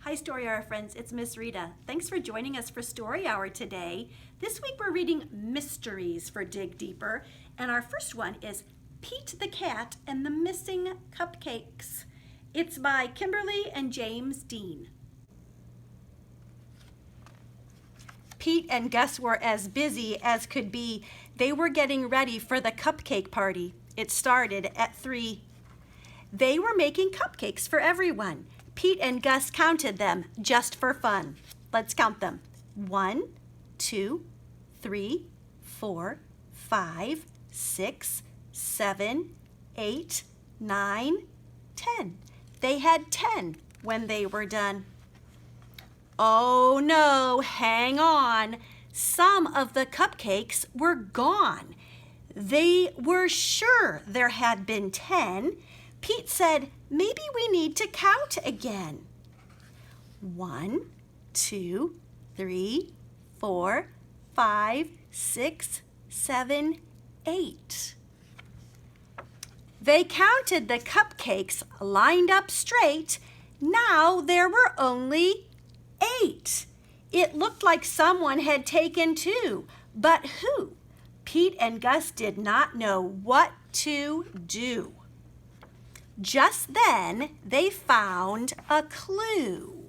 Hi Story Hour friends, it's Miss Rita. Thanks for joining us for Story Hour today. This week we're reading Mysteries for Dig Deeper, and our first one is Pete the Cat and the Missing Cupcakes. It's by Kimberly and James Dean. Pete and Gus were as busy as could be. They were getting ready for the cupcake party. It started at 3. They were making cupcakes for everyone. Pete and Gus counted them just for fun. Let's count them. 1, 2, 3, 4, 5, 6, 7, 8, 9, 10. They had 10 when they were done. Oh no, hang on. Some of the cupcakes were gone. They were sure there had been 10. Pete said, maybe we need to count again. 1, 2, 3, 4, 5, 6, 7, 8. They counted the cupcakes lined up straight. Now there were only 8. It looked like someone had taken 2, but who? Pete and Gus did not know what to do. Just then, they found a clue.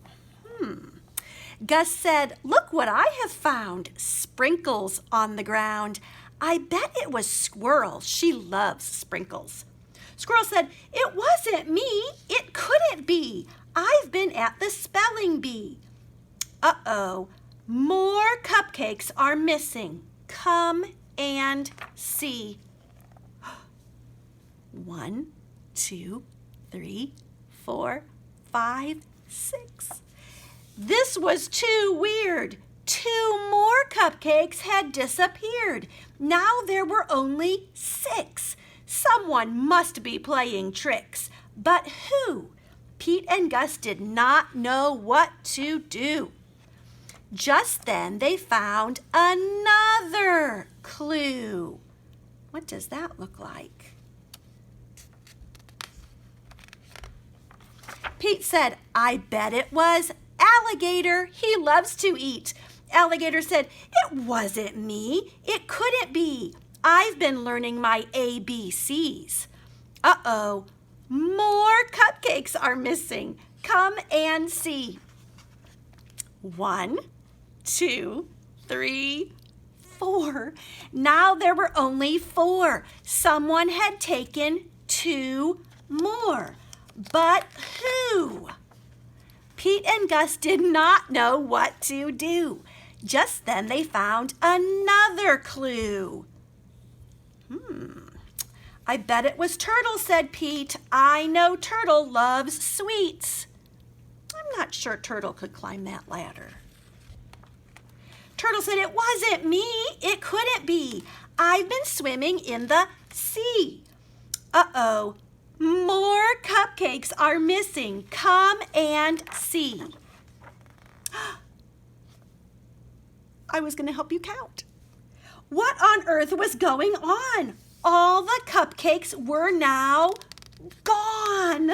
Gus said, look what I have found, sprinkles on the ground. I bet it was Squirrel. She loves sprinkles. Squirrel said, it wasn't me. It couldn't be. I've been at the spelling bee. Uh-oh, more cupcakes are missing. Come and see. 1, 2, 3, 4, 5, 6. This was too weird. 2 more cupcakes had disappeared. Now there were only 6. Someone must be playing tricks. But who? Pete and Gus did not know what to do. Just then they found another clue. What does that look like? Pete said, I bet it was Alligator. He loves to eat. Alligator said, it wasn't me. It couldn't be. I've been learning my ABCs. Uh-oh, more cupcakes are missing. Come and see. 1, 2, 3, 4. Now there were only 4. Someone had taken 2 more. But who? Pete and Gus did not know what to do. Just then they found another clue. I bet it was Turtle, said Pete. I know Turtle loves sweets. I'm not sure Turtle could climb that ladder. Turtle said, it wasn't me. It couldn't be. I've been swimming in the sea. Uh-oh. More cupcakes are missing. Come and see. I was going to help you count. What on earth was going on? All the cupcakes were now gone.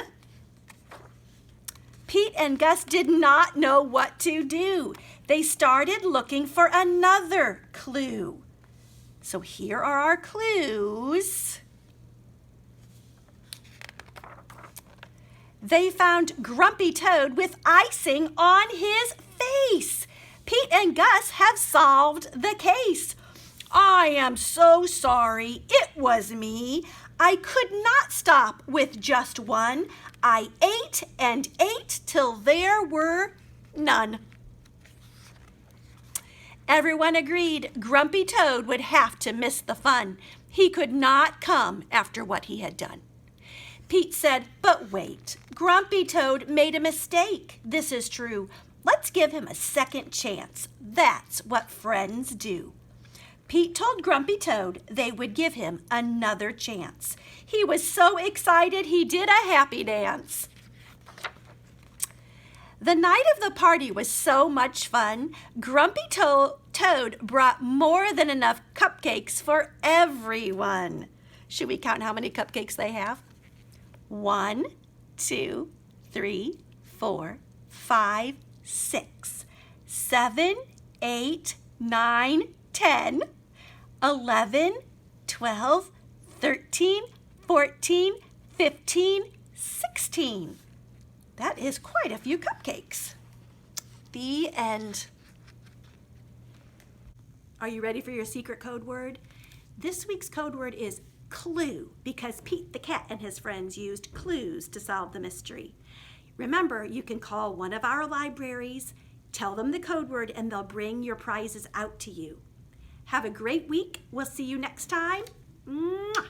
Pete and Gus did not know what to do. They started looking for another clue. So here are our clues. They found Grumpy Toad with icing on his face. Pete and Gus have solved the case. I am so sorry. It was me. I could not stop with just one. I ate and ate till there were none. Everyone agreed Grumpy Toad would have to miss the fun. He could not come after what he had done. Pete said, but wait, Grumpy Toad made a mistake. This is true. Let's give him a second chance. That's what friends do. Pete told Grumpy Toad they would give him another chance. He was so excited he did a happy dance. The night of the party was so much fun. Grumpy Toad brought more than enough cupcakes for everyone. Should we count how many cupcakes they have? 1, 2, 3, 4, 5, 6, 7, 8, 9, 10, 11, 12, 13, 14, 15, 16. That is quite a few cupcakes. The end. Are you ready for your secret code word? This week's code word is clue, because Pete the cat and his friends used clues to solve the mystery. Remember, you can call one of our libraries, tell them the code word, and they'll bring your prizes out to you. Have a great week. We'll see you next time. Mwah!